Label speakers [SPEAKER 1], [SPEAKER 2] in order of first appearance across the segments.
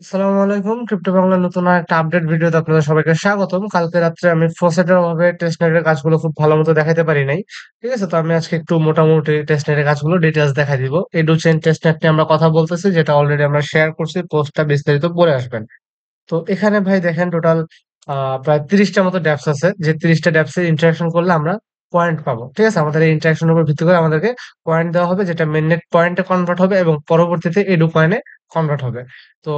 [SPEAKER 1] আসসালামু আলাইকুম। ক্রিপ্টো বাংলার নতুন আরেকটা আপডেট ভিডিওতে আপনাদের সবাইকে স্বাগতম। কালকে রাত্রে আমি ফসেটের অভাবে টেস্টনেটের কাজগুলো খুব ভালো মতো দেখাইতে পারি নাই। ঠিক আছে? তো আমি আজকে একটু মোটামুটি টেস্টনেটের কাজগুলো ডিটেইলস দেখাই দিব। এডুচেইন টেস্টনেট নিয়ে আমরা কথা বলতেছি, যেটা অলরেডি আমরা শেয়ার করছি। পোস্টটা বিস্তারিত পড়ে আসবেন। তো এখানে ভাই দেখেন টোটাল প্রায় ৩০টা মতো ড্যাপস আছে, যে ৩০টা ড্যাপসে ইন্টারাকশন করলে আমরা পয়েন্ট পাবো। ঠিক আছে? আমাদের এই ইন্টারাকশনের উপর ভিত্তি করে আমাদেরকে পয়েন্ট দেওয়া হবে, যেটা মেননেট পয়েন্টে কনভার্ট হবে এবং পরবর্তীতে এডু কয়েনে কনভার্ট হবে। তো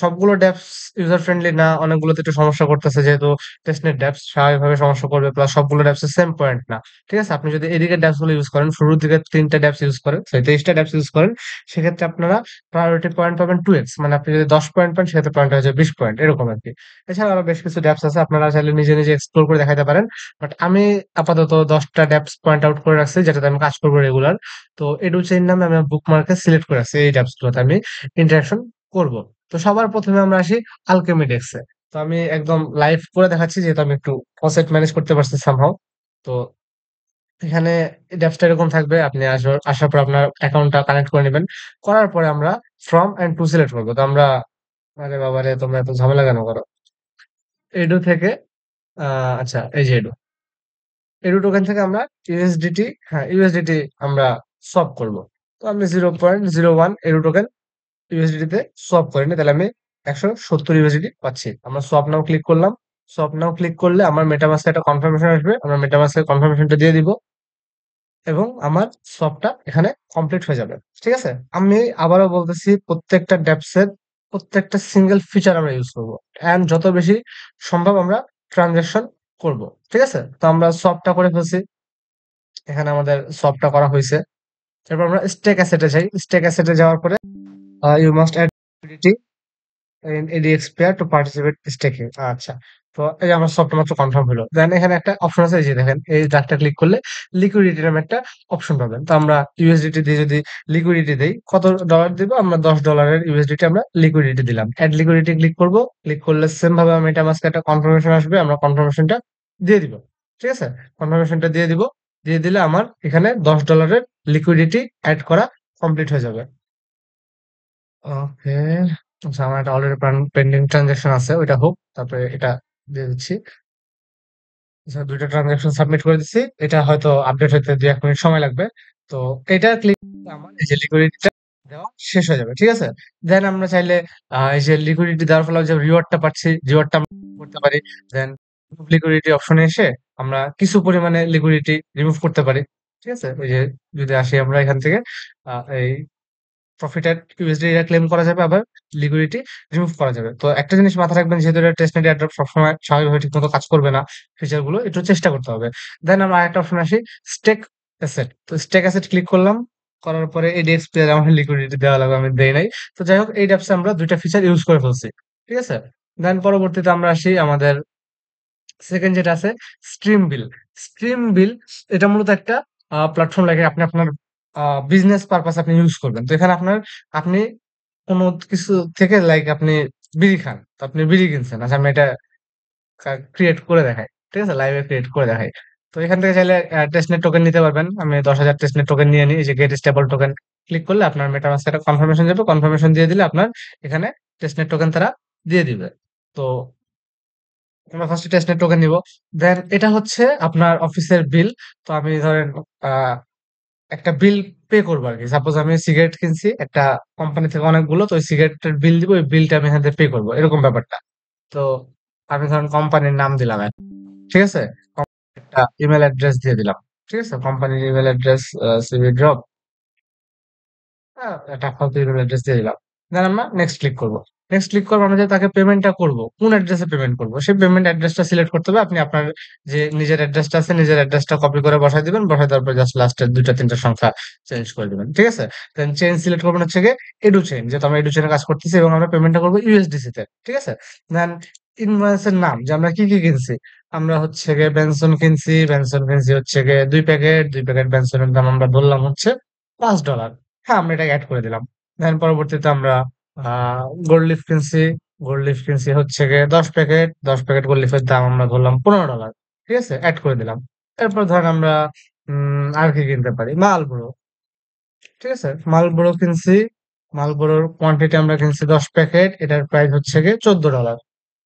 [SPEAKER 1] সবগুলো ড্যাপস ইউজার ফ্রেন্ডলি না, অনেকগুলোতে একটু সমস্যা করতেছে, যেহেতু টেস্টনেট ড্যাপস স্বাভাবিকভাবে সমস্যা করবে, প্লাস সবগুলো ড্যাপস সেম পয়েন্ট না। ঠিক আছে? আপনি যদি এদিকে ড্যাপস গুলো ইউজ করেন, শুরুর দিকে ৩টা ড্যাপস ইউজ করেন, ২৩টা ড্যাপস ইউজ করেন, সেক্ষেত্রে আপনারা প্রায়োরিটি পয়েন্ট পাবেন 2x, মানে আপনি যদি 10 পয়েন্ট পান সেক্ষেত্রে পয়েন্ট হয়ে যাবে 20 পয়েন্ট, এরকম আরকি। এছাড়া আরো বেশ কিছু ড্যাপস আছে, আপনারা চাইলে নিজে, নিজে এক্সপ্লোর করে দেখাইতে পারেন। বাট আমি আপাতত 10টা ড্যাপস পয়েন্ট আউট করে রাখছি, যেটাতে আমি কাজ করব রেগুলার। তো এডুচেইন নামে আমি বুকমার্কে সিলেক্ট করে রাখছি এই ড্যাপস গুলোতে আমি ইন্টারেকশন করব। তো সবার ১ম এ আমরা আসি আলকেমি ডেস্ক এ। তো আমি একদম লাইভ করে দেখাচ্ছি, যেহেতু আমি একটু ফসেট ম্যানেজ করতে পারছি সামহাউ। তো এখানে ড্যাপসটা এরকম থাকবে। আপনি আসার পর আপনার অ্যাকাউন্টটা কানেক্ট করে নিবেন। করার পরে আমরা ফ্রম অ্যান্ড টু সিলেক্ট করব। তো আমরা, আরে বাবারে তোমরা এত ঝামেলা কেন করো? এডু থেকে আ আচ্ছা, এই যে এডু। এডু টোকেন থেকে আমরা ইউএসডিটি, হ্যাঁ, ইউএসডিটি আমরা সোয়াপ করব। তো আমি 0.01 এডু টোকেন ইউএসডিটি তে সোয়াপ করে নিই। তাহলে আমি ১৭০ ইউএসডিটি পাচ্ছি। আমরা সোয়াপ নাও ক্লিক করলাম। সোয়াপ নাও ক্লিক করলে আমার মেটামাস্কে একটা কনফার্মেশন আসবে। আমরা মেটামাস্কের কনফার্মেশনটা দিয়ে দিব এবং আমার সোয়াপটা এখানে কমপ্লিট হয়ে যাবে। ঠিক আছে? আমি আবারও বলতেছি, প্রত্যেকটা ড্যাপসের প্রত্যেকটা সিঙ্গেল ফিচার আমরা ইউজ করব। অ্যান্ড যত বেশি সম্ভব আমরা ট্রান্সেকশন করব। ঠিক আছে? তো আমরা সোয়াপটা করে ফেলছি। এখানে আমাদের সোয়াপটা করা হইছে। এরপর আমরা স্টেক অ্যাসেট এ যাই। স্টেক অ্যাসেট এ যাওয়ার পরে you must add liquidity in ADX pair to participate staking। আচ্ছা। তো এই যে আমার সফটটা মাত্র কনফার্ম হলো। দেন এখানে একটা অপশন আছে, এই যে দেখেন, এই দাগটা ক্লিক করলে লিকুইডিটি নামে একটা অপশন পাবেন। তো আমরা ইউএসডিটি দিয়ে যদি লিকুইডিটি দেই, কত ডলার দিব? আমরা $10 ইউএসডিটি আমরা লিকুইডিটি দিলাম। এড লিকুইডিটি ক্লিক করব। ক্লিক করলে সেম ভাবে আমার মেটামাস্কে একটা কনফার্মেশন আসবে। আমরা কনফার্মেশনটা দিয়ে দিব। ঠিক আছে? কনফার্মেশনটা দিয়ে দিব। দিয়ে দিলে আমার এখানে $10 লিকুইডিটি এড করা কমপ্লিট হয়ে যাবে। ওকে। আচ্ছা, আমার একটা অলরেডি পেন্ডিং ট্রানজাকশন আছে, ওইটা হোক, তারপরে এটা দিয়ে দিচ্ছি। আচ্ছা, ২টা ট্রানজাকশন সাবমিট করে দিচ্ছি। এটা হয়তো আপডেট হইতে ২-১ মিনিট সময় লাগবে। তো এটা ক্লিক করলে আমার এই যে লিকুইডিটিটা দেওয়া শেষ হয়ে যাবে। ঠিক আছে? দেন আমরা চাইলে এই যে লিকুইডিটি দেওয়ার ফলে যে রিওয়ার্ডটা পাচ্ছি, রিওয়ার্ডটা আমরা করতে পারি। দেন রিমুভ লিকুইডিটি অপশনে এসে আমরা কিছু পরিমাণে লিকুইডিটি রিমুভ করতে পারি। ঠিক আছে? ওই যে যদি আসি আমরা এখান থেকে এই প্রফিটেড ইউএসডি এটা ক্লেম করা যাবে, আবার লিকুইডিটি রিমুভ করা যাবে। তো একটা জিনিস মাথায় রাখবেন, যেহেতু এটা টেস্টনেট এয়ারড্রপ সবসময় স্বাভাবিকভাবে ঠিকমতো কাজ করবে না। ফিচার গুলো একটু চেষ্টা করতে হবে। দেন আমরা আরেকটা অপশন আসি, স্টেক অ্যাসেট। তো স্টেক অ্যাসেট ক্লিক করলাম। করার পরে এডিএক্স পেয়ার আমার লিকুইডিটি দেওয়া লাগবে, আমি দেই নাই। তো যাই হোক, এই ড্যাপসে আমরা ২ টা ফিচার ইউজ করে ফেলছি। ঠিক আছে? দেন পরবর্তীতে আমরা আসি আমাদের সেকেন্ড যেটা আছে, স্ট্রিম বিল। স্ট্রিম বিল এটা মূলত একটা প্ল্যাটফর্ম লাগে, আপনি আপনার বিজনেস পারপাস আপনি ইউজ করবেন। তো এখানে আপনি কোনো কিছু থেকে, লাইক আপনি বিড়ি খান। তো আপনি বিড়ি কিনছেন। আচ্ছা, আমি এটা ক্রিয়েট করে দেখাই। ঠিক আছে? লাইভে ক্রিয়েট করে দেখাই। তো এখান থেকে চাইলে টেস্টনেট টোকেন নিতে পারবেন। আমি ১০,০০০ টেস্টনেট টোকেন নিয়ে নিই। এই যে গেট স্টেবল টোকেন ক্লিক করলে আপনার মেটামাস্কে একটা কনফার্মেশন যাবে। কনফার্মেশন দিয়ে দিলে আপনার এখানে টেস্টনেট টোকেন তারা দিয়ে দিবে। তো আমরা ফার্স্টে টেস্টনেট টোকেন নিব। দেন এটা হচ্ছে আপনার অফিসের বিল। তো আমি ধরেন আ একটা বিল পে করব আরকি। সাপোজ আমি সিগারেট কিনছি একটা কোম্পানি থেকে অনেকগুলো। তো ওই সিগারেটের বিল দিব। ওই বিলটা আমি এখান থেকে পে করব। এরকম ব্যাপারটা। তো আমি ধরেন কোম্পানির নাম দিলাম ঠিক আছে? একটা ইমেইল অ্যাড্রেস দিয়ে দিলাম। ঠিক আছে? কোম্পানির ইমেইল অ্যাড্রেস সিভি ড্রপ, একটা ফালতু ইমেইল অ্যাড্রেস দিয়ে দিলাম। দেন আমরা নেক্সট ক্লিক করব। নেক্সট ক্লিক করব, আমরা যে তাকে পেমেন্টটা করব, কোন অ্যাড্রেসে পেমেন্ট করব, সেই পেমেন্ট অ্যাড্রেসটা সিলেক্ট করতে হবে। আপনি আপনার যে নিজের অ্যাড্রেসটা আছে, নিজের অ্যাড্রেসটা কপি করে বসায় দিবেন। বসায় দেওয়ার পর জাস্ট লাস্টের ২টা ৩টা সংখ্যা চেঞ্জ করে দিবেন। ঠিক আছে? দেন চেইন সিলেক্ট করবেন হচ্ছে গিয়ে এডুচেইন। যেহেতু আমরা এডুচেইন এ কাজ করতেছি এবং আমরা পেমেন্টটা করব ইউএসডিসি তে। ঠিক আছে? দেন ইনভয়েসের নাম, যে আমরা কি, কি কিনছি। আমরা হচ্ছে গিয়ে বেনসন কিনছি। বেনসন কিনছি হচ্ছে গিয়ে ২ প্যাকেট। ২ প্যাকেট বেনসনের দাম আমরা ধরলাম হচ্ছে $৫। হ্যাঁ, আমরা এটাকে এড করে দিলাম। দেন পরবর্তীতে আমরা আ গোল্ড লিফ কিনছি। গোল্ড লিফ কিনছি হচ্ছে গিয়ে ১০ প্যাকেট। ১০ প্যাকেট গোল্ড লিফের দাম আমরা ধরলাম $১৫। ঠিক আছে? এড করে দিলাম। এরপর ধরেন আমরা আর কি কিনতে পারি? মালবোরো। ঠিক আছে? মালবোরো কিনছি মালবোরোর কোয়ান্টিটি আমরা কিনছি 10 প্যাকেট, এটার প্রাইস হচ্ছে গিয়ে $14।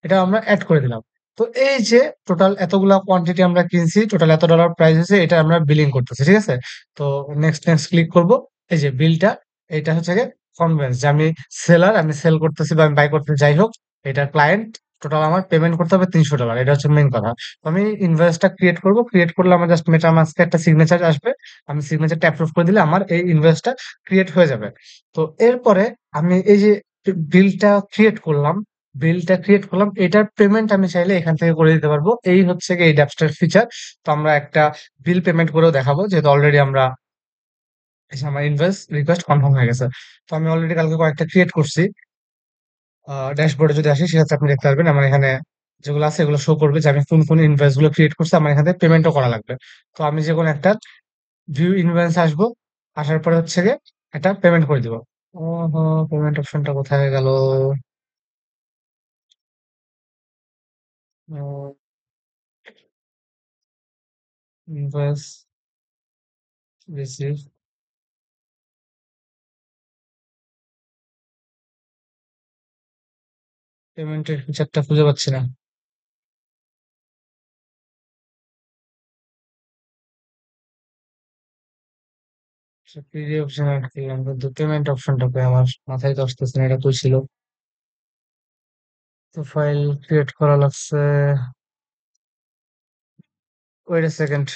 [SPEAKER 1] এটা আমরা অ্যাড করে দিলাম। তো এই যে টোটাল এতগুলা কোয়ান্টিটি আমরা কিনছি, টোটাল এত ডলার প্রাইস হয়েছে, এটা আমরা বিলিং করতেছি, ঠিক আছে? তো নেক্সট নেক্সট ক্লিক করব। এই যে বিলটা, এটা হচ্ছে গিয়ে কনভেন্স যে আমি সেলার, আমি সেল করতেছি বা আমি বাই করতে যাই হোক, এটা ক্লায়েন্ট, টোটাল আমার পেমেন্ট করতে হবে $300। এটা হচ্ছে মেইন কথা। তো আমি ইনভয়েসটা ক্রিয়েট করব, ক্রিয়েট করলে আমার জাস্ট মেটামাস্কে একটা সিগনেচার আসবে। আমি সিগনেচারটা অ্যাপ্রুভ করে দিলে আমার এই ইনভয়েসটা ক্রিয়েট হয়ে যাবে। তো এরপরে আমি এই যে বিলটা ক্রিয়েট করলাম, এটার পেমেন্ট আমি চাইলে এখান থেকে করে দিতে পারবো। এই হচ্ছে গিয়ে এই ড্যাপস্টার ফিচার। তো আমরা একটা বিল পেমেন্ট করেও দেখাবো, যেহেতু অলরেডি আমরা এই যে আমার ইনভয়েস রিকোয়েস্ট কনফার্ম হয়ে গেছে। তো আমি অলরেডি কালকে কয়েকটা ক্রিয়েট করছি। ড্যাশবোর্ডে যদি আসি, সেক্ষেত্রে আপনি দেখতে পারবেন আমার এখানে যেগুলো আছে এগুলো শো করবে যে আমি কোন কোন ইনভয়েস গুলো ক্রিয়েট করছি, আমার এখানে পেমেন্টও করা লাগবে। তো আমি যে কোনো একটা ভিউ ইনভয়েস আসবো, আসার পরে হচ্ছে গিয়ে একটা পেমেন্ট করে দিব। ওহো, পেমেন্ট অপশনটা কোথায় গেল? ইনভয়েস রিসিভ, পেমেন্টের ফিচারটা খুঁজে পাচ্ছি না। পিডিএফ অপশন অ্যাড করলাম, কিন্তু পেমেন্ট অপশনটা কই? আমার মাথায় তো আসতেছে না এটা কই ছিল। তো ফাইল ক্রিয়েট করা লাগছে। Wait a second.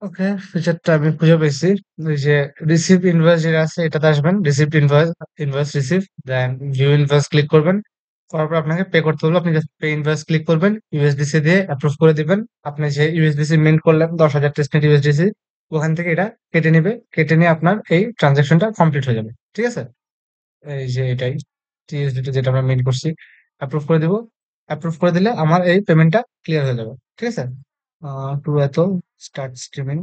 [SPEAKER 1] ওকে, ফিচারটা আমি খুঁজে পেয়েছি। ওই যে রিসিভ ইনভয়েস যেটা আছে এটাতে আসবেন, রিসিভড ইনভয়েস, ইনভয়েস রিসিভ, দেন ভিউ ইনভয়েস ক্লিক করবেন। করার পর আপনাকে পে করতে হলো, আপনি জাস্ট পে ইনভয়েস ক্লিক করবেন, ইউএসডিসি দিয়ে অ্যাপ্রুভ করে দিবেন। আপনি যে ইউএসডিসি মিন্ট করলেন 10,000 টেস্টনেট ইউএসডিসি, ওখান থেকে এটা কেটে নিবে, কেটে নিয়ে আপনার এই ট্রানজাকশনটা কমপ্লিট হয়ে যাবে, ঠিক আছে? এই যে এটাই টিএসডিটা যেটা আমরা মিন্ট করছি, অ্যাপ্রুভ করে দিব। অ্যাপ্রুভ করে দিলে আমার এই পেমেন্টটা ক্লিয়ার হয়ে যাবে, ঠিক আছে? টু এত স্টার্ট স্ট্রিমিং,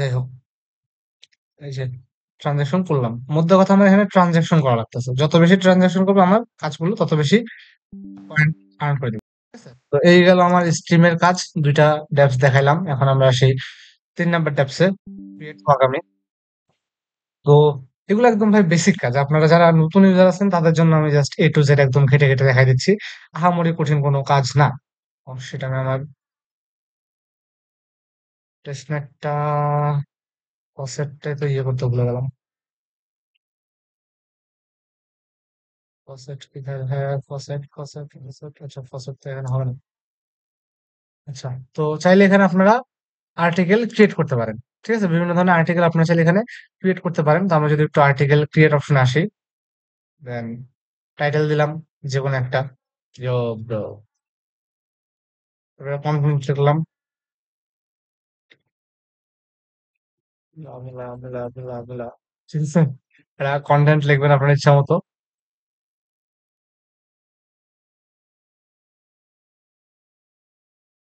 [SPEAKER 1] যাই হোক, এই যে ট্রানজাকশন করলাম। মধ্যে কথা, আমার এখানে ট্রানজাকশন করা লাগতেছে, যত বেশি ট্রানজাকশন করবো আমার কাজগুলো তত বেশি পয়েন্ট আর্ন করে দিব। ঠিক আছে? তো এই গেল আমার স্ট্রিমের কাজ। দুইটা ড্যাপস দেখাইলাম, এখন আমরা সেই 3 নাম্বার ড্যাপসে, ক্রিয়েট আগামী। তো এগুলো একদম ভাই বেসিক কাজ, আপনারা যারা নতুন ইউজার আছেন তাদের জন্য আমি জাস্ট এ টু জেড একদম ঘেটে ঘেটে দেখাই দিচ্ছি। আহামরি কঠিন কোনো কাজ না। সেটা আমি আমার টেস্টনেটটা, ফসেটটাই তো ইয়ে করতে ভুলে গেলাম। ফসেট কোথায়? হ্যাঁ, ফসেট ফসেট ফসেট, আচ্ছা ফসেট তো এখানে হবে না। আচ্ছা, তো চাইলে এখানে আপনারা আর্টিকেল ক্রিয়েট করতে পারেন। ঠিক আছে, বিভিন্ন ধরনের আর্টিকেল আপনারা চাইলে এখানে ক্রিয়েট করতে পারেন। তো আমরা যদি একটু আর্টিকেল ক্রিয়েট অপশনে আসি, দেন টাইটেল দিলাম যে কোনো একটা, কনফিডেন্স লিখলাম, আমিলা আমিলা আমিলা আমিলা, ঠিক আছে? এটা কন্টেন্ট লিখবেন আপনার ইচ্ছা মতো।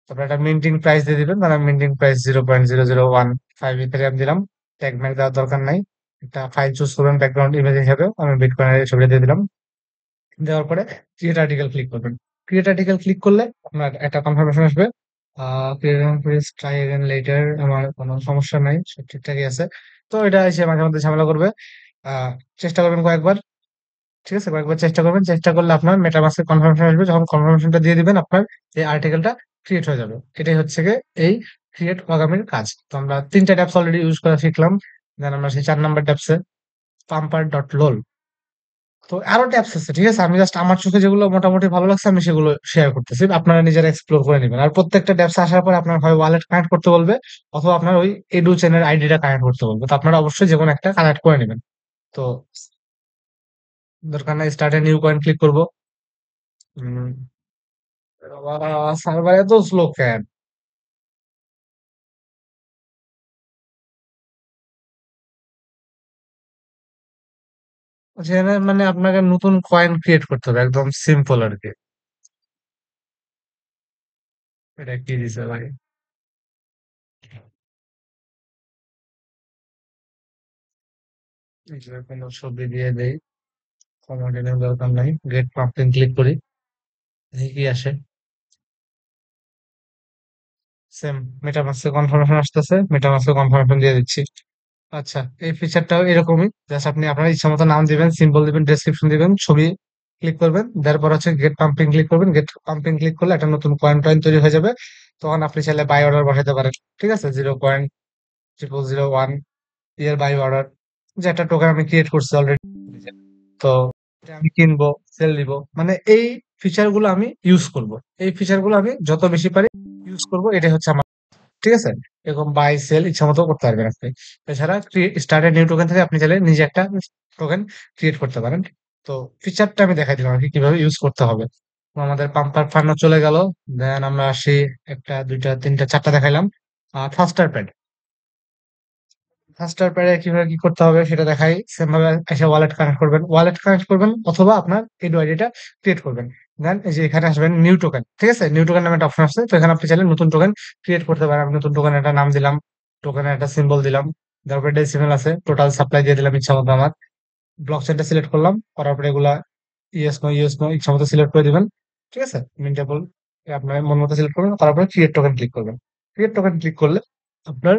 [SPEAKER 1] তারপর একটা মিন্টিং প্রাইস দিয়ে দিবেন, মানে মিন্টিং প্রাইস 0.0015 ইথেরিয়াম দিলাম। ট্যাগ ম্যাগ দেওয়ার দরকার নাই। একটা ফাইল চুজ করবেন ব্যাকগ্রাউন্ড ইমেজ হিসেবে, আমি বিটকয়েনের ছবিটা দিয়ে দিলাম। দেওয়ার পরে ক্রিয়েট আর্টিকেল ক্লিক করবেন। ক্রিয়েট আর্টিকেল ক্লিক করলে আপনার একটা কনফার্মেশন আসবে, প্লিজ ট্রাই এগেন লেটার। আমার কোনো সমস্যা নাই, সব ঠিকঠাকই আছে। তো এটা এসে মাঝে মধ্যে ঝামেলা করবে। আহ চেষ্টা করবেন কয়েকবার, ঠিক আছে? কয়েকবার চেষ্টা করবেন, চেষ্টা করলে আপনার মেটামাস্কের কনফার্মেশন আসবে। যখন কনফার্মেশনটা দিয়ে দিবেন, আপনার এই আর্টিকেলটা ক্রিয়েট হয়ে যাবে। এটাই হচ্ছে গিয়ে এই ক্রিয়েট আগামীর কাজ। তো আমরা 3টা ট্যাবস অলরেডি ইউজ করা শিখলাম। দেন আমরা সেই 4 নাম্বার ট্যাবসে পাম্পার ডট লোল। তো আরো ট্যাবস আছে, ঠিক আছে? আমি জাস্ট আমার চোখে যেগুলো মোটামুটি ভালো লাগছে আমি সেগুলো শেয়ার করতেছি, আপনারা নিজেরা এক্সপ্লোর করে নেবেন। আর প্রত্যেকটা ট্যাবস আসার পরে আপনার হয় ওয়ালেট কানেক্ট করতে বলবে, অথবা আপনার ওই এডু চেনের আইডিটা কানেক্ট করতে বলবে। তো আপনারা অবশ্যই যে কোনো একটা কানেক্ট করে নেবেন। তো দরকার নাই, start a new coin click করবো। সার্ভার এত স্লো কেন? সেখানে মানে আপনাকে নতুন কয়েন ক্রিয়েট করতে হবে, একদম সিম্পল আর কি। এটা কি দিছে ভাই? এটার কোনো ছবি দিয়ে দেই, কমোডের দরকার নাই, গেট পাম্পিং ক্লিক করি, দেখি কি আসে। সেম মেটামাস্কে কনফার্মেশন আসতেছে, মেটামাস্কে কনফার্মেশন দিয়ে দিচ্ছি। আচ্ছা, এই ফিচারটাও এরকমই। জাস্ট আপনি আপনার ইচ্ছা মতো নাম দিবেন, সিম্বল দিবেন, ডেসক্রিপশন দিবেন, ছবি ক্লিক করবেন, তারপর হচ্ছে গেট পাম্পিং ক্লিক করবেন। গেট পাম্পিং ক্লিক করলে একটা নতুন কয়েন টয়েন তৈরি হয়ে যাবে। তখন আপনি চাইলে বাই অর্ডার বসাতে পারেন। ঠিক আছে, 0.0001 ইয়ার বাই অর্ডার, যে একটা টোকেন আমি ক্রিয়েট করছি অলরেডি। তো এটা আমি কিনবো, সেল দিব, মানে এই ফিচার গুলো আমি ইউজ করব। এই ফিচার গুলো আমি যত বেশি পারি ইউজ করব, এটাই হচ্ছে আমার। ঠিক আছে, এরকম বাই সেল ইচ্ছা মতো করতে পারবেন আপনি। এছাড়া স্টার্ট নিউ টোকেন থেকে আপনি চাইলে নিজে একটা টোকেন ক্রিয়েট করতে পারেন। তো ফিচারটা আমি দেখাই দিলাম আর কি, কিভাবে ইউজ করতে হবে। তো আমাদের পাম্পার ফান্ড চলে গেল। দেন আমরা আসি, একটা দুইটা তিনটা চারটা দেখাইলাম। ফাস্টার প্যাড, ফাস্টার প্যাডে কিভাবে কি করতে হবে সেটা দেখাই। সেম ভাবে এসে ওয়ালেট কানেক্ট করবেন অথবা আপনার এডু আইডিটা ক্রিয়েট করবেন। দেন এই যে এখানে আসবেন নিউ টোকেন। ঠিক আছে, নিউ টোকেন নামে একটা অপশন আছে, তো এখানে আপনি চাইলে নতুন টোকেন ক্রিয়েট করতে পারেন। আমি নতুন টোকেন একটা নাম দিলাম, টোকেনের একটা সিম্বল দিলাম, তারপরে ডেসিমেল আছে, টোটাল সাপ্লাই দিয়ে দিলাম ইচ্ছা মতো আমার। ব্লক চেইনটা সিলেক্ট করলাম, করার পরে এগুলা ইয়েস নো ইচ্ছা মতো সিলেক্ট করে দিবেন। ঠিক আছে, মিন্টেবল আপনার মন মতো সিলেক্ট করবেন, তারপরে ক্রিয়েট টোকেন ক্লিক করবেন। ক্রিয়েট টোকেন ক্লিক করলে আপনার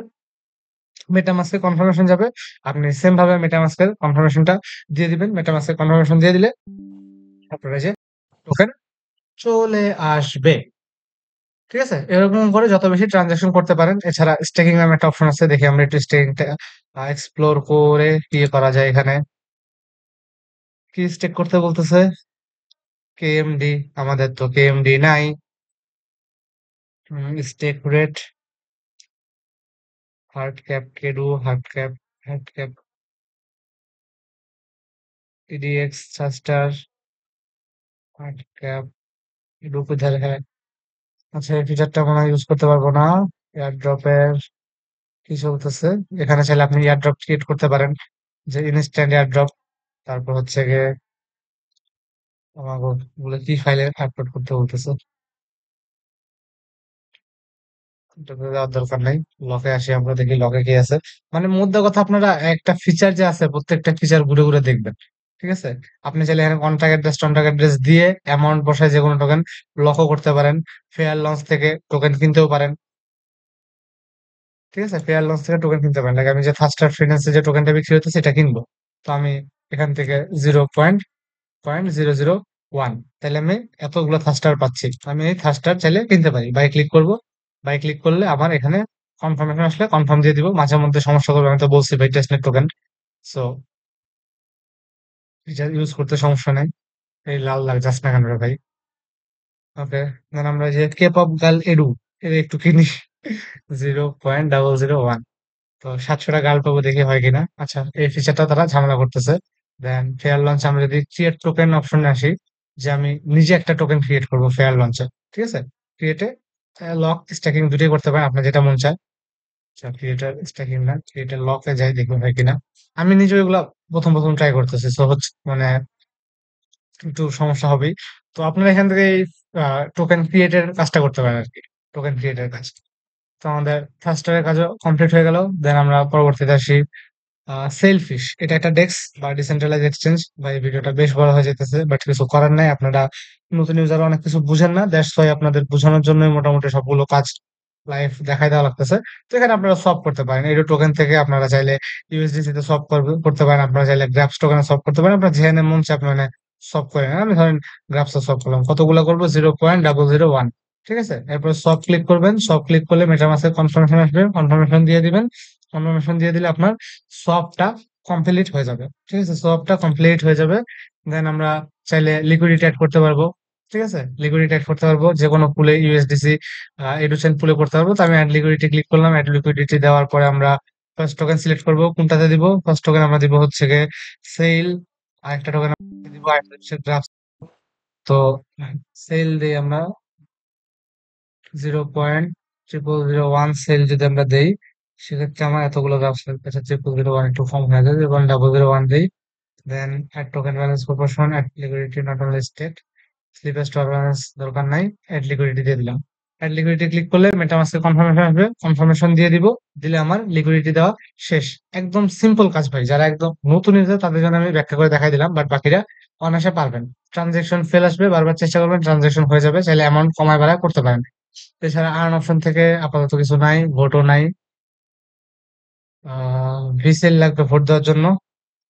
[SPEAKER 1] মেটামাস্কের কনফার্মেশন যাবে। আপনি সেম ভাবে মেটামাস্কের কনফার্মেশনটা দিয়ে দিবেন। মেটামাস্কের কনফার্মেশন দিয়ে দিলে আপনার এই যে টোকেন চলে আসবে। ঠিক আছে, এরকম করে যত বেশি ট্রানজাকশন করতে পারেন। এছাড়া স্টেকিং নামে একটা অপশন আছে, দেখি আমরা একটু স্টেকিংটা এক্সপ্লোর করে কি করা যায় এখানে। কি স্টেক করতে বলতেছে? কেএমডি, আমাদের তো কেএমডি নাই। স্টেক রেট, হার্ড ক্যাপ, কেডু, হার্ড ক্যাপ, ইডিএক্স, চাস্টার, হার্ড ক্যাপ, কেডু কোথায় है? আচ্ছা, এই ফিচারটা মনে হয় ইউজ করতে পারবো না। এয়ারড্রপের কি চলতেছে? এখানে চাইলে আপনি এয়ারড্রপ ক্রিয়েট করতে পারেন, যে ইনস্ট্যান্ট এয়ারড্রপ। তারপর হচ্ছে গিয়ে আমাকে বলে কি ফাইলে আপলোড করতে বলতেছে, এটাতে দেওয়ার দরকার নাই। লকে আসি, আমরা দেখি লকে কি আছে। মানে মধ্যে কথা, আপনারা একটা ফিচার যে আছে প্রত্যেকটা ফিচার ঘুরে ঘুরে দেখবেন। ঠিক আছে, আপনি চাইলে এখানে কন্ট্যাক্ট অ্যাড্রেস দিয়ে অ্যামাউন্ট বসায় যে কোনো টোকেন লকও করতে পারেন। ফেয়ার লঞ্চ থেকে টোকেন কিনতেও পারেন। ঠিক আছে, ফেয়ার লঞ্চ থেকে টোকেন কিনতে পারেন। লাগে আমি যে ফাস্টার ফিন্যান্সে যে টোকেনটা বিক্রি হচ্ছে সেটা কিনবো, তো আমি এখান থেকে 0.0001, তাহলে আমি এতগুলো থাস্টার পাচ্ছি। আমি এই থাস্টার চাইলে কিনতে পারি, বাই ক্লিক করব। বাই ক্লিক করলে আমার এখানে কনফার্মেশন আসলে কনফার্ম দিয়ে দিব। মাঝে মধ্যে সমস্যা করবে, আমি তো বলছি ভাই টেস্টনেট টোকেন, সো এটা ইউজ করতে সমস্যা নাই। এই লাল লাল যাস না কেন রে ভাই? ওকে, দেন আমরা যে কে পপ গার্ল এডু, এটা একটু কিনি। 0.001, তো 700টা গার্ল পাবো, দেখি হয় কিনা। আচ্ছা, এই ফিচারটা তারা ঝামেলা করতেছে। দেন ফেয়ার লঞ্চ, আমরা যদি ক্রিয়েট টোকেন অপশনে আসি, যে আমি নিজে একটা টোকেন ক্রিয়েট করবো ফেয়ার লঞ্চে। ঠিক আছে, ক্রিয়েটে লক স্ট্যাকিং দুটোই করতে পারেন, আপনার যেটা মন চায়। ক্রিয়েটার স্ট্যাকিং না, ক্রিয়েটার লকে যাই, দেখবো হয় কিনা। আমি নিজে এগুলা প্রথম প্রথম ট্রাই করতেছি, সো হচ্ছে মানে একটু সমস্যা হবেই। তো আপনারা এখান থেকে এই টোকেন ক্রিয়েটের কাজটা করতে পারেন আর কি, টোকেন ক্রিয়েটের কাজ। তো আমাদের ফার্স্টারের কাজও কমপ্লিট হয়ে গেল। দেন আমরা পরবর্তীতে আসি সেলফিশ। এটা একটা ডেক্স বা ডিসেন্ট্রালাইজ এক্সচেঞ্জ। ভাই ভিডিওটা বেশ বড় হয়ে যেতেছে, বাট কিছু করার নাই। আপনারা নতুন ইউজার অনেক কিছু বুঝেন না, দ্যাটস ওয়াই আপনাদের বোঝানোর জন্যই মোটামুটি সবগুলো কাজ লাইভ দেখাই দেওয়া লাগতেছে। তো এখানে আপনারা সলভ করতে পারেন। এই টোকেন থেকে আপনারা চাইলে ইউএসডিসি তে সলভ করতে পারেন, আপনারা চাইলে গ্রাফস টোকেনে সলভ করতে পারেন। আপনার যেখানে মন চায় আপনি মানে সলভ করে নেন। আমি ধরেন গ্রাফস সলভ করলাম, কতগুলো করবো? 0.001। ঠিক আছে, এরপর সব ক্লিক করবেন। সব ক্লিক করলে মেটামাস্কের কনফার্মেশন আসবে, কনফার্মেশন দিয়ে দিবেন। কনফার্মেশন দিয়ে দিলে আপনার সবটা কমপ্লিট হয়ে যাবে। ঠিক আছে, সবটা কমপ্লিট হয়ে যাবে। দেন আমরা চাইলে লিকুইডিটি অ্যাড করতে পারবো। ঠিক আছে, লিকুইডিটি অ্যাড করতে পারবো যে কোনো পুলে, ইউএসডিসি এডুসেন পুলে করতে পারবো। তো আমি অ্যাড লিকুইডিটি ক্লিক করলাম। অ্যাড লিকুইডিটি দেওয়ার পরে আমরা ফার্স্ট টোকেন সিলেক্ট করবো, কোনটাতে দিব। ফার্স্ট টোকেন আমরা দিব হচ্ছে গিয়ে সেল, আরেকটা টোকেন দিব আরেকটা হচ্ছে গ্রাফ। তো সেল দিয়ে আমরা 0.0001 সেল যদি আমরা দেই, সেক্ষেত্রে আমার এতগুলো ব্যবসা, আচ্ছা 0.001 একটু কম হয়ে যায়, 0.001 দিই। Then add token balance proportion, add liquidity not only state, slippage tolerance দরকার নাই, অ্যাড লিকুইডিটি দিয়ে দিলাম। অ্যাড লিকুইডিটি ক্লিক করলে মেটামাস্কের কনফার্মেশন আসবে, কনফার্মেশন দিয়ে দিব। দিলে আমার লিকুইডিটি দেওয়া শেষ। একদম সিম্পল কাজ ভাই, যারা একদম নতুন ইউজার তাদের জন্য আমি ব্যাখ্যা করে দেখাই দিলাম, বাট বাকিরা অনায়াসে পারবেন। ট্রানজেকশন ফেল আসবে, বারবার চেষ্টা করবেন, ট্রানজেকশন হয়ে যাবে। চাইলে অ্যামাউন্ট কমায় বাড়ায় করতে পারেন। এছাড়া আর্ন অপশন থেকে আপাতত কিছু নাই, ভোটও নাই। ভিসেল লাগবে ভোট দেওয়ার জন্য।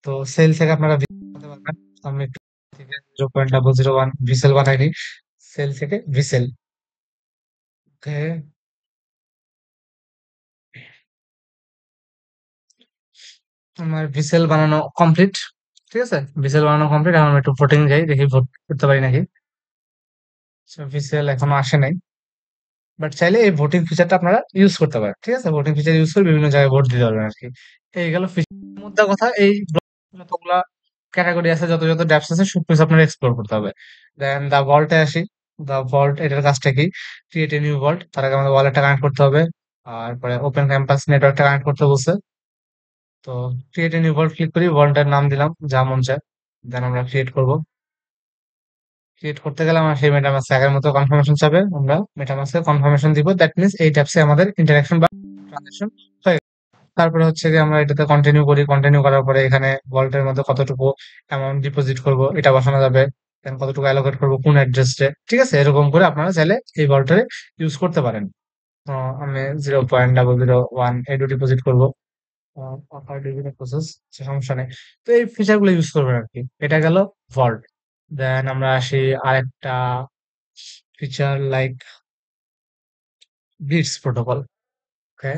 [SPEAKER 1] তো সেল থেকে আপনারা বানাতে পারবেন। তো আমি একটু থেকে 0.001 ভিসেল বানাই নিই। সেল থেকে ভিসেল। ওকে, আমার ভিসেল বানানো কমপ্লিট। ঠিক আছে, ভিসেল বানানো কমপ্লিট। এখন আমি একটু ভোটিং যাই, দেখি ভোট করতে পারি নাকি। ভিসেল এখনো আসে নাই, বাট চাইলে এই ভোটিং ফিচারটা আপনারা ইউজ করতে পারেন। ঠিক আছে, ভোটিং ফিচার ইউজ করে বিভিন্ন জায়গায় ভোট দিতে পারবেন আর কি। এই গেল মুদ্রা কথা। এই যতগুলা ক্যাটাগরি আছে, যত যত ড্যাপস আছে, সবকিছু আপনার এক্সপ্লোর করতে হবে। দেন দা ভল্টে আসি। দা ভল্ট এটার কাজটা কি? Create a new vault. তার আগে আমাদের ওয়ালেটটা কানেক্ট করতে হবে। আর পরে ওপেন ক্যাম্পাস নেটওয়ার্কটা কানেক্ট করতে বলছে। তো create a new vault click করি, ভল্টের নাম দিলাম যা মন চায়। দেন আমরা ক্রিয়েট করব। ক্রিয়েট করতে গেলে আমরা সেই মেটামাস্ক আগের মতো কনফার্মেশন চাবে, আমরা মেটামাস্কে কনফার্মেশন দিব। দ্যাট মিনস এই ট্যাপসে আমাদের ইন্টারাকশন বা ট্রানজাকশন হয়ে গেল। তারপরে হচ্ছে যে আমরা এটাতে কন্টিনিউ করি। কন্টিনিউ করার পরে এখানে ভল্টের মধ্যে কতটুকু অ্যামাউন্ট ডিপোজিট করব এটা বসানো যাবে। দেন কতটুকু অ্যালোকেট করবো কোন অ্যাড্রেসে। ঠিক আছে, এরকম করে আপনারা চাইলে এই ভল্টারে ইউজ করতে পারেন। তো আমি 0.001 এডু ডিপোজিট করবো। প্রসেস, সমস্যা নেই। তো এই ফিচার গুলো ইউজ করবেন আর কি। এটা গেল ভল্ট। দেন আমরা আসি আরেকটা ফিচার লাইক ব্লিটজ প্রোটোকল। ওকে,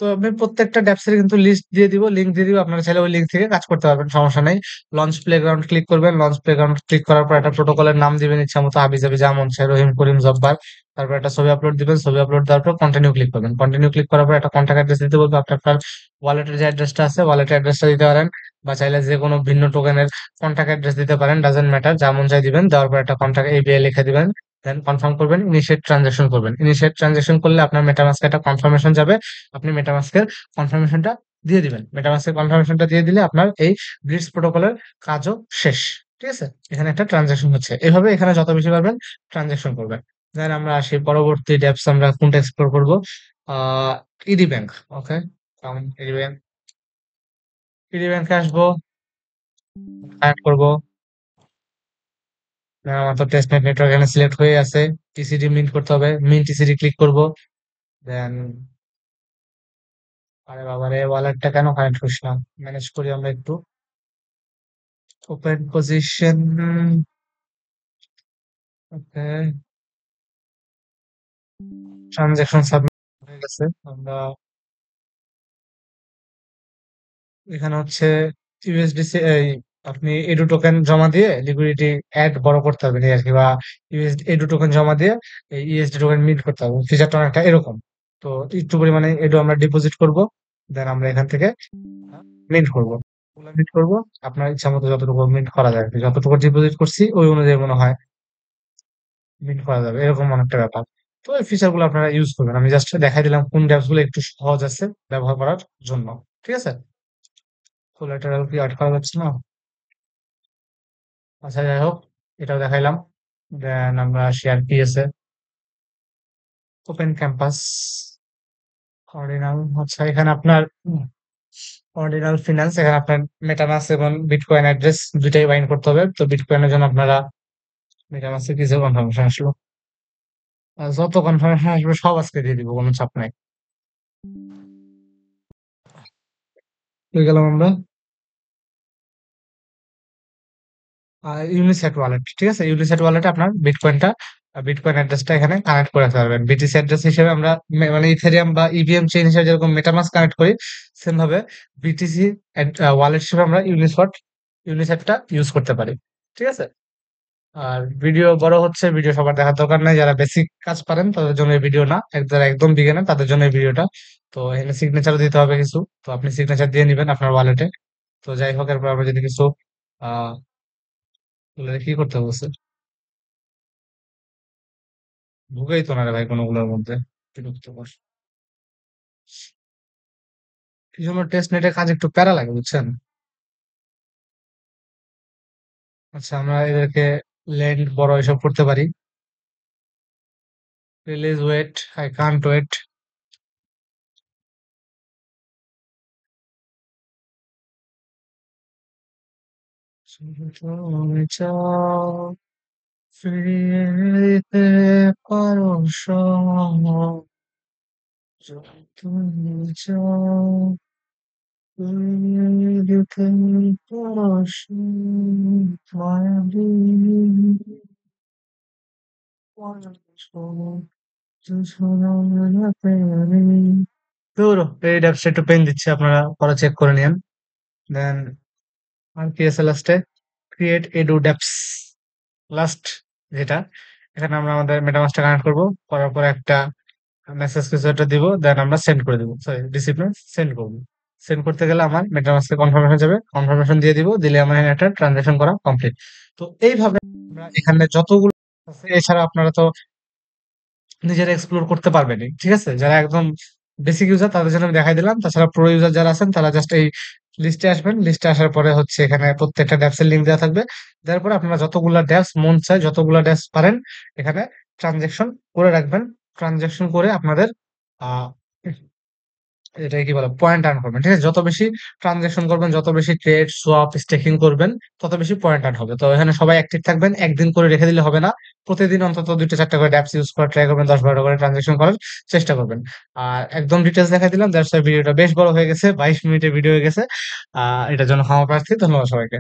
[SPEAKER 1] তো আমি প্রত্যেকটা ড্যাপসের কিন্তু লিস্ট দিয়ে দিব, লিঙ্ক দিয়ে দিব। আপনারা চাইলে ওই লিঙ্ক থেকে কাজ করতে পারবেন, সমস্যা নেই। লঞ্চ প্লেগ্রাউন্ড ক্লিক করবেন। লঞ্চ প্লেগ্রাউন্ড ক্লিক করার পর একটা প্রোটোকলের নাম দিবেন ইচ্ছা মতো, হাবি জাবি যা মন চায়, রহিম করিম জব্বার। তারপর একটা ছবি আপলোড দিবেন। ছবি আপলোড দেওয়ার পর কন্টিনিউ ক্লিক করবেন। কন্টিনিউ ক্লিক করার পর একটা কন্ট্যাক্ট অ্যাড্রেস দিতে বলবে। আপনি আপনার ওয়ালেটের যে অ্যাড্রেসটা আছে, ওয়ালেটের অ্যাড্রেসটা দিতে পারেন, বা চাইলে যে কোনো ভিন্ন টোকেনের কন্ট্যাক্ট অ্যাড্রেস দিতে পারেন, ডাজেন্ট ম্যাটার, যা মন চাই দিবেন। দেওয়ার পর একটা কন্ট্যাক্ট এবিআই লিখে দিবেন। দেন কনফার্ম করবেন, ইনিশিয়েট ট্রানজাকশন করবেন। ইনিশিয়েট ট্রানজাকশন করলে আপনার মেটামাস্কে একটা কনফার্মেশন যাবে। আপনি মেটামাস্কের কনফার্মেশনটা দিয়ে দিবেন। মেটামাস্কের কনফার্মেশনটা দিয়ে দিলে আপনার এই ব্লিটজ প্রোটোকলের কাজও শেষ। ঠিক আছে, এখানে একটা ট্রানজাকশন হচ্ছে। এভাবে এখানে যত বেশি পারবেন ট্রানজাকশন করবেন। দেন আমরা আসি পরবর্তী ড্যাপস, আমরা কোনটা এক্সপ্লোর করবো? আহ ইডি ব্যাংক। ওকে, ইডি ব্যাংক। ইডি ব্যাংকে আসবো, কানেক্ট করবো। আমার তো টেস্টনেট নেটওয়ার্ক এখানে সিলেক্ট হয়ে আছে। টিসিডি মিন্ট করতে হবে, মিন্ট টিসিডি ক্লিক করবো। দেন, আরে বাবা রে, ওয়ালেটটা কেন কানেক্ট হচ্ছে না? ম্যানেজ করি আমরা একটু। Open position. Okay, transaction submit হয়ে গেছে। আমরা এখানে হচ্ছে ইউএসডিসি, এই আপনি এডু টোকেন জমা দিয়ে লিকুইডিটি অ্যাড বড় করতে হবে এই আর কি, বা এডু টোকেন জমা দিয়ে এই ইউএসডি টোকেন মিন্ট করতে হবে। ফিচারটা অনেকটা এরকম। তো একটু পরিমাণে এডু আমরা ডিপোজিট করব। দেন আমরা এখান থেকে মিন্ট করব। মিন্ট করব আপনার ইচ্ছা মতো যতটুকু মিন্ট করা যায় আর কি। যতটুকু ডিপোজিট করছি ওই অনুযায়ী মনে হয় মিন্ট করা যাবে, এরকম অনেকটা ব্যাপার। তো এই ফিচার গুলো আপনারা ইউজ করবেন। আমি জাস্ট দেখাই দিলাম কোন ড্যাপস গুলো একটু সহজ আছে ব্যবহার করার জন্য। ঠিক আছে, কোলাটেরাল কি আট করা যাচ্ছে না? আচ্ছা, যাই হোক, এটাও দেখাইলাম। দেন আমরা শেয়ার পিএসএ, ওপেন ক্যাম্পাস, অর্ডিনাল। আচ্ছা, এখানে আপনার অর্ডিনাল ফিনান্স, এখানে আপনার মেটামাস এবং বিটকয়েন অ্যাড্রেস দুইটাই বাইন্ড করতে হবে। তো বিটকয়েনের জন্য আপনারা মেটামাসে কিছু কনফার্মেশন আসলো। আর যত কনফার্মেশন আসবে সব আজকে দিয়ে দিব, কোনো চাপ নাই। হয়ে গেলাম আমরা। ইউনিসেট ওয়ালেট। ঠিক আছে, ইউনিসেট ওয়ালেটে আপনার বিটকয়েনটা, বিটকয়েন অ্যাড্রেসটা এখানে কানেক্ট করে রাখতে পারবেন। বিটিসি অ্যাড্রেস হিসেবে আমরা মানে ইথেরিয়াম বা ইভিএম চেইন হিসেবে যেরকম মেটামাস্ক কানেক্ট করি, সেম ভাবে বিটিসি ওয়ালেট হিসেবে আমরা ইউনিসেটটা ইউজ করতে পারি। ঠিক আছে, আর ভিডিও বড় হচ্ছে, ভিডিও সবার দেখার দরকার নাই। যারা বেসিক কাজ পারেন তাদের জন্য এই ভিডিও না, যারা একদম বিগিনার তাদের জন্য এই ভিডিওটা। তো এখানে সিগনেচারও দিতে হবে কিছু, তো আপনি সিগনেচার দিয়ে নিবেন আপনার ওয়ালেটে। তো যাই হোক, এরপর আমরা যদি কিছু আহ কি করতে বলছে, ঢুকেই তো না রে ভাই কোনগুলোর মধ্যে, বিরক্তিকর। এই জন্য টেস্ট নেটের কাজ একটু প্যারা লাগে, বুঝছেন? আচ্ছা, আমরা এদেরকে লেন্থ বড় এসব করতে পারি। Release wait, I can't wait. তুমি চাও ফিরিয়ে দিতে পারো সময়। তুমি যাও তুমি যেতে পারো মায়াবী ধুর, এই ড্যাপসটা একটু পেইন দিচ্ছে, আপনারা পরে চেক করে নিয়েন। দেন আর কি আছে লাস্টে? ক্রিয়েট এডু ড্যাপস লাস্ট, যেটা এখানে আমরা আমাদের মেটামাস্কটা কানেক্ট করব, করার পরে একটা মেসেজ কিছু একটা দিব, দেন আমরা সেন্ড করে দিব, সরি ডিসিপ্লিন সেন্ড করব। সেন্ড করতে গেলে আমার মেটামাস্কে কনফার্মেশন যাবে, কনফার্মেশন দিয়ে দিব, দিলে আমার এখানে একটা ট্রানজাকশন করা কমপ্লিট। তো এইভাবে আমরা এখানে যতগুলো আছে, এছাড়া আপনারা তো নিজেরা এক্সপ্লোর করতে পারবেনই। ঠিক আছে? যারা একদম বেসিক ইউজার তাদের জন্য আমি দেখাই দিলাম। তাছাড়া প্রো ইউজার যারা আছেন তারা জাস্ট এই লিস্টে আসবেন। লিস্টে আসার পরে হচ্ছে এখানে প্রত্যেকটা ড্যাপস এর লিংক দেওয়া থাকবে। দেওয়ার পরে আপনারা যতগুলা ড্যাপস মন চায়, যতগুলা ড্যাপস পারেন এখানে ট্রানজাকশন করে রাখবেন। ট্রানজাকশন করে আপনাদের আ এটাকে কি বলে? পয়েন্ট আর্ন করবেন। ঠিক আছে? যত বেশি ট্রান্সেকশন করবেন, যত বেশি ট্রেড, সোয়াপ, স্টেকিং করবেন, তত বেশি পয়েন্ট আর্ন হবে। তো এখানে সবাই অ্যাক্টিভ থাকবেন। একদিন করে রেখে দিলে হবে না। প্রতিদিন অন্তত ২টা ৪টা করে ড্যাপস ইউজ করার ট্রাই করবেন। ১০-১২টা করে ট্রান্সেকশন করার চেষ্টা করবেন। আর একদম ডিটেইলস দেখাই দিলাম। দ্যাটস ওয়াই ভিডিওটা বেশ বড় হয়ে গেছে। ২২ মিনিটের ভিডিও হয়ে গেছে। এটার জন্য ক্ষমা প্রার্থী। ধন্যবাদ সবাইকে।